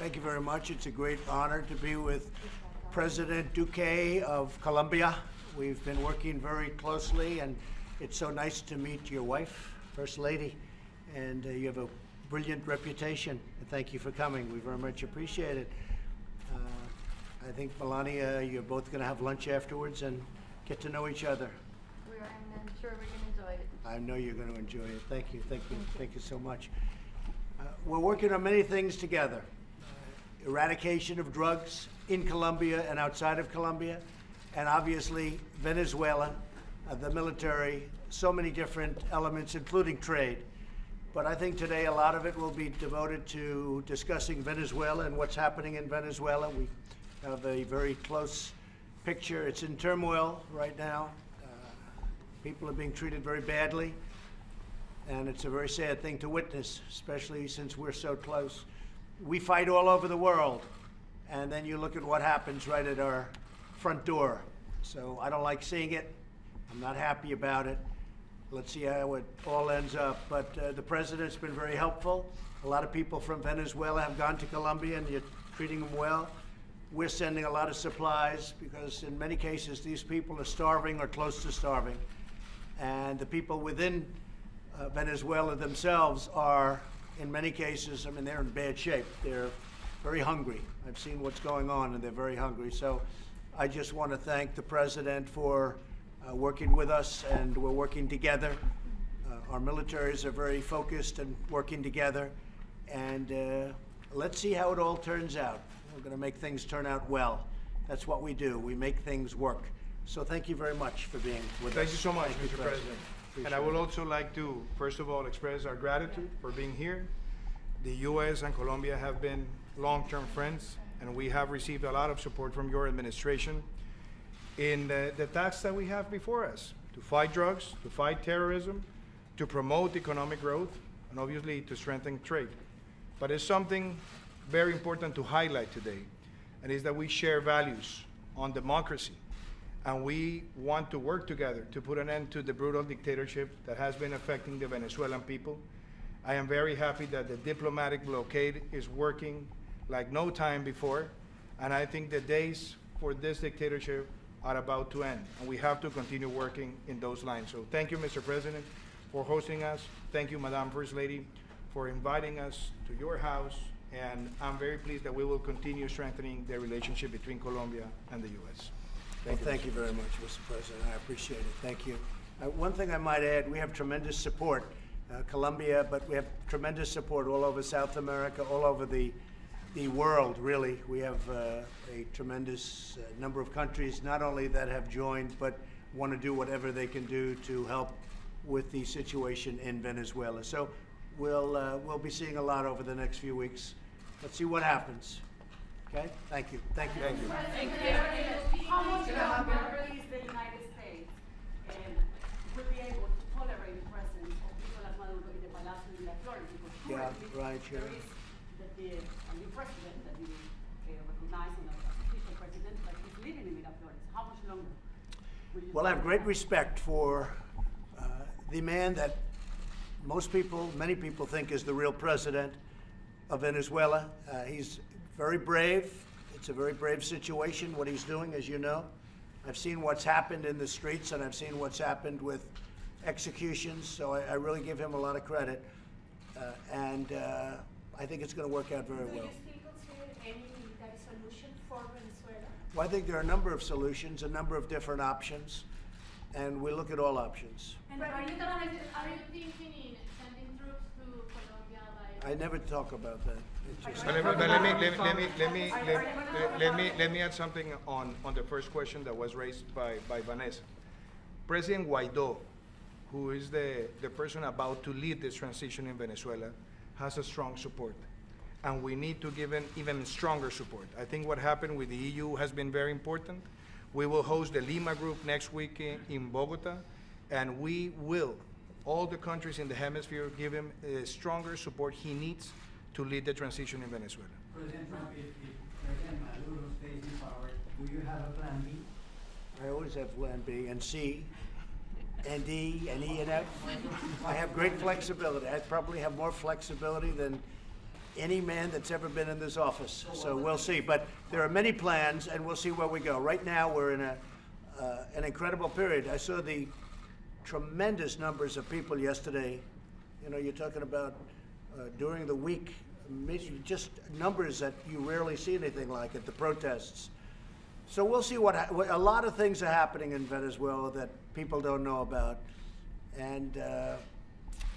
Thank you very much. It's a great honor to be with President Duque of Colombia. We've been working very closely, and it's so nice to meet your wife, First Lady, and you have a brilliant reputation. Thank you for coming. We very much appreciate it. I think, Melania, you're both going to have lunch afterwards and get to know each other. We are, and I'm sure we're going to enjoy it. I know you're going to enjoy it. Thank you. Thank you so much. We're working on many things together. Eradication of drugs in Colombia and outside of Colombia, and obviously Venezuela, the military, so many different elements, including trade. But I think today a lot of it will be devoted to discussing Venezuela and what's happening in Venezuela. We have a very close picture. It's in turmoil right now. People are being treated very badly, and it's a very sad thing to witness, especially since we're so close. We fight all over the world, and then you look at what happens right at our front door. So I don't like seeing it. I'm not happy about it. Let's see how it all ends up. But the president's been very helpful. A lot of people from Venezuela have gone to Colombia, and you're treating them well. We're sending a lot of supplies because in many cases these people are starving or close to starving. And the people within Venezuela themselves are, in many cases, I mean, they're in bad shape. They're very hungry. I've seen what's going on, and they're very hungry. So I just want to thank the president for working with us, and we're working together. Our militaries are very focused and working together. And let's see how it all turns out. We're going to make things turn out well. That's what we do. We make things work. So thank you very much for being with us. Thank you so much, Mr. President. And I would it. also like to, first of all, express our gratitude for being here. The U.S. and Colombia have been long-term friends, and we have received a lot of support from your administration in the tasks that we have before us, to fight drugs, to fight terrorism, to promote economic growth, and obviously to strengthen trade. But it's something very important to highlight today, and is that we share values on democracy, and we want to work together to put an end to the brutal dictatorship that has been affecting the Venezuelan people. I am very happy that the diplomatic blockade is working like no time before, and I think the days for this dictatorship are about to end, and we have to continue working in those lines. So thank you, Mr. President, for hosting us. Thank you, Madam First Lady, for inviting us to your house, and I'm very pleased that we will continue strengthening the relationship between Colombia and the U.S. Thank you very much, Mr. President. I appreciate it. Thank you. One thing I might add, we have tremendous support, Colombia, but we have tremendous support all over South America, all over the world, really. We have a tremendous number of countries, not only that have joined, but want to do whatever they can do to help with the situation in Venezuela. So we'll be seeing a lot over the next few weeks. Let's see what happens. Okay? Thank you. Thank you. Thank you. Thank you. How much longer is the United States will be able to tolerate the presence of Nicolas Maduro in the Palacio de Miraflores? Because currently right, sure. there is a new president that you recognize as official president, but he's living in Miraflores. How much longer? Well, I have great respect for the man that many people think is the real president of Venezuela. He's very brave. It's a very brave situation, what he's doing, as you know. I've seen what's happened in the streets, and I've seen what's happened with executions, so I really give him a lot of credit. And I think it's going to work out very well. Do you still consider any military solution for Venezuela? Well, I think there are a number of solutions, a number of different options, and we look at all options. And Are you thinking in sending troops to Colombia by? I never talk about that. It's just, But let me add something on the first question that was raised by Vanessa. President Guaido, who is the person about to lead this transition in Venezuela, has a strong support, and we need to give him even stronger support. I think what happened with the EU has been very important. We will host the Lima Group next week in Bogota, and we will, all the countries in the hemisphere, give him stronger support he needs to lead the transition in Venezuela. President Trump, if President Maduro stays in power, do you have a plan B? I always have plan B and C and D and E and F. I have great flexibility. I probably have more flexibility than any man that's ever been in this office. So we'll see. But there are many plans, and we'll see where we go. Right now, we're in an incredible period. I saw the tremendous numbers of people yesterday. You know, you're talking about during the week, just numbers that you rarely see anything like at the protests. So we'll see what a lot of things are happening in Venezuela that people don't know about. And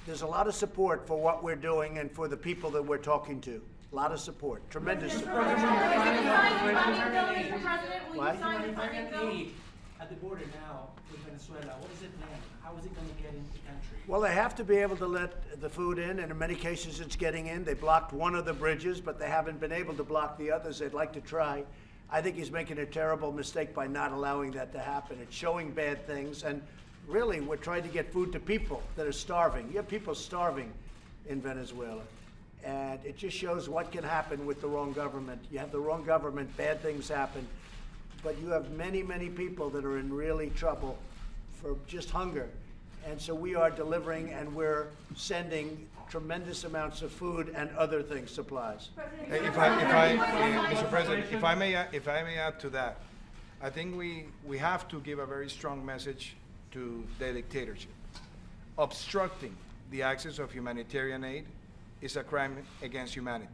there's a lot of support for what we're doing and for the people that we're talking to. A lot of support, tremendous support. Will you sign the funding bill, Mr. President? Will What? you sign the funding bill? Aid at the border now with Venezuela. What is it plan? How is it going to get into the country? Well, they have to be able to let the food in, and in many cases it's getting in. They blocked one of the bridges, but they haven't been able to block the others. They'd like to try. I think he's making a terrible mistake by not allowing that to happen. It's showing bad things, and really we're trying to get food to people that are starving. You have people starving in Venezuela, and it just shows what can happen with the wrong government. You have the wrong government, bad things happen, but you have many, many people that are in really trouble for just hunger. And so we are delivering, and we're sending tremendous amounts of food and other things, supplies. Mr. President, if I may add to that, I think we have to give a very strong message to the dictatorship. Obstructing the access of humanitarian aid is a crime against humanity.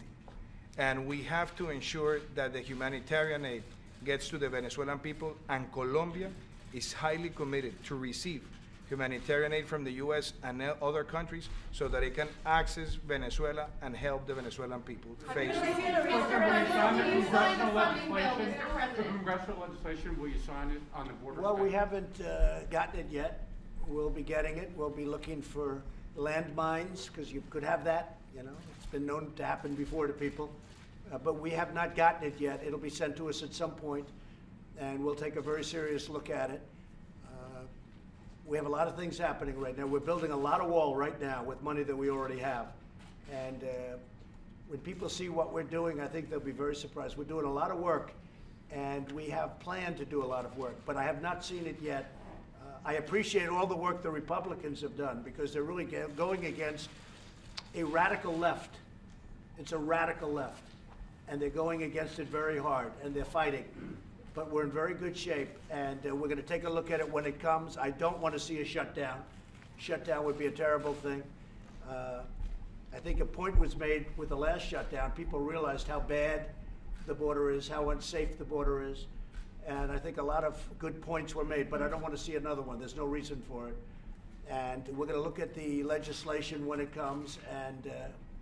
And we have to ensure that the humanitarian aid gets to the Venezuelan people, and Colombia is highly committed to receive humanitarian aid from the U.S. and other countries so that it can access Venezuela and help the Venezuelan people face. Mr. President, will you sign the funding bill, Mr. President? Congressional legislation, will you sign it on the border? Well, we haven't gotten it yet. We'll be getting it. We'll be looking for landmines, because you could have that, you know. It's been known to happen before to people. But we have not gotten it yet. It'll be sent to us at some point, and we'll take a very serious look at it. We have a lot of things happening right now. We're building a lot of wall right now with money that we already have. And when people see what we're doing, I think they'll be very surprised. We're doing a lot of work, and we have planned to do a lot of work, but I have not seen it yet. I appreciate all the work the Republicans have done, because they're really going against a radical left. It's a radical left, and they're going against it very hard, and they're fighting. But we're in very good shape, and we're going to take a look at it when it comes. I don't want to see a shutdown. Shutdown would be a terrible thing. I think a point was made with the last shutdown. People realized how bad the border is, how unsafe the border is, and I think a lot of good points were made, but I don't want to see another one. There's no reason for it. And we're going to look at the legislation when it comes, and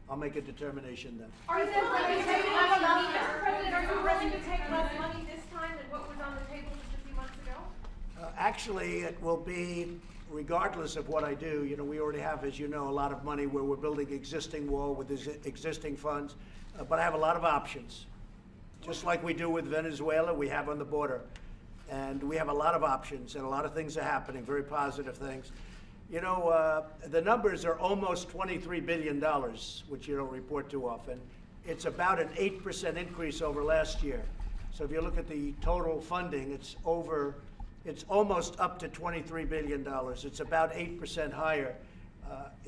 I'll make a determination then. Are you willing to take less money, Mr. President? Are you willing to take less money this time than what was on the table just a few months ago? Actually, it will be, regardless of what I do, you know, we already have, as you know, a lot of money where we're building existing wall with existing funds, but I have a lot of options. Just like we do with Venezuela, we have on the border. And we have a lot of options, and a lot of things are happening, very positive things. You know, the numbers are almost $23 billion, which you don't report too often. It's about an 8% increase over last year. So if you look at the total funding, it's almost up to $23 billion. It's about 8% higher.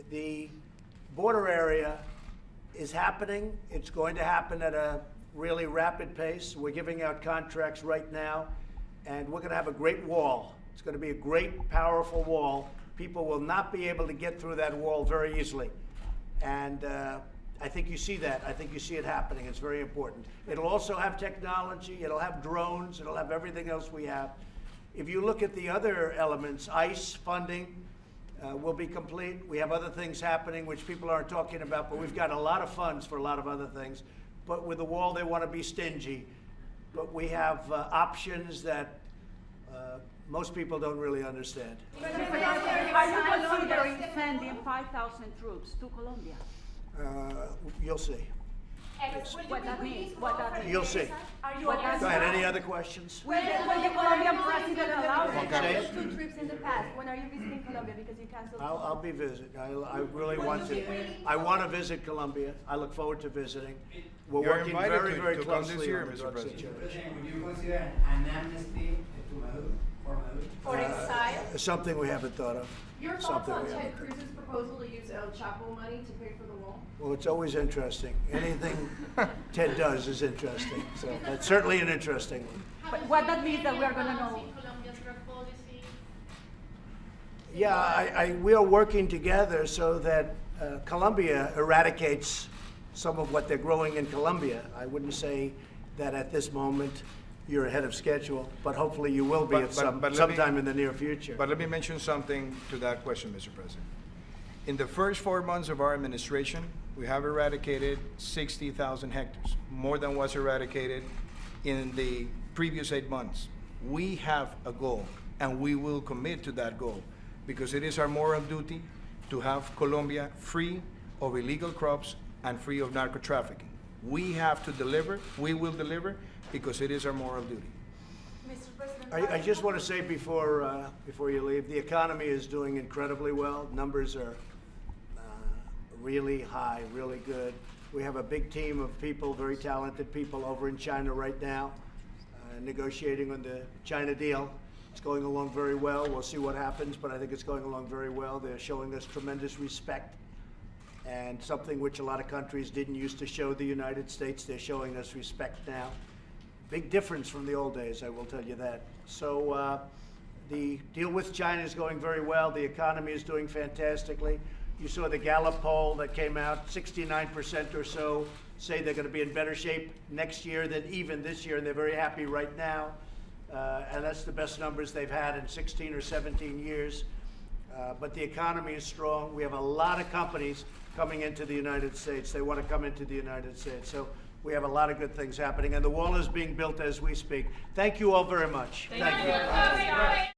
The border area is happening. It's going to happen at a really rapid pace. We're giving out contracts right now, and we're going to have a great wall. It's going to be a great, powerful wall. People will not be able to get through that wall very easily. And I think you see that. I think you see it happening. It's very important. It'll also have technology. It'll have drones. It'll have everything else we have. If you look at the other elements, ICE funding will be complete. We have other things happening which people aren't talking about, but we've got a lot of funds for a lot of other things. But with the wall, they want to be stingy. But we have options that most people don't really understand. Are you considering sending 5,000 troops to Colombia? You'll see. What that means? What that means? You'll see. Go ahead. Any other questions? Will the Colombian president allow it? Okay. Two trips in the past. When are you visiting Colombia? Because you canceled. I'll be visiting. I really want to. I want to visit Colombia. I look forward to visiting. We're You're working invited very, very to come this closely year, on the Mr. drug President. situation. President, would you consider an amnesty to Maduro For exile? Something we haven't thought of. Your thoughts Something on we Ted haven't thought of. Cruz's proposal to use El Chapo money to pay for the wall? Well, it's always interesting. Anything Ted does is interesting. So that's certainly an interesting one. But what that means that we are gonna know. Colombia's drug policy. Yeah, we are working together so that Colombia eradicates some of what they're growing in Colombia. I wouldn't say that at this moment you're ahead of schedule, but hopefully you will be But- at but let me- sometime in the near future. But let me mention something to that question, Mr. President. In the first 4 months of our administration, we have eradicated 60,000 hectares, more than was eradicated in the previous 8 months. We have a goal, and we will commit to that goal, because it is our moral duty to have Colombia free of illegal crops and free of narco trafficking. We have to deliver, we will deliver, because it is our moral duty. Mr. President. I just want to say before you leave, the economy is doing incredibly well. Numbers are really high, really good. We have a big team of people, very talented people over in China right now, negotiating on the China deal. It's going along very well. We'll see what happens, but I think it's going along very well. They're showing us tremendous respect, and something which a lot of countries didn't used to show the United States. They're showing us respect now. Big difference from the old days, I will tell you that. So the deal with China is going very well. The economy is doing fantastically. You saw the Gallup poll that came out, 69% or so say they're going to be in better shape next year than even this year, and they're very happy right now. And that's the best numbers they've had in 16 or 17 years. But the economy is strong. We have a lot of companies coming into the United States. They want to come into the United States. So we have a lot of good things happening, and the wall is being built as we speak. Thank you all very much. Thank you.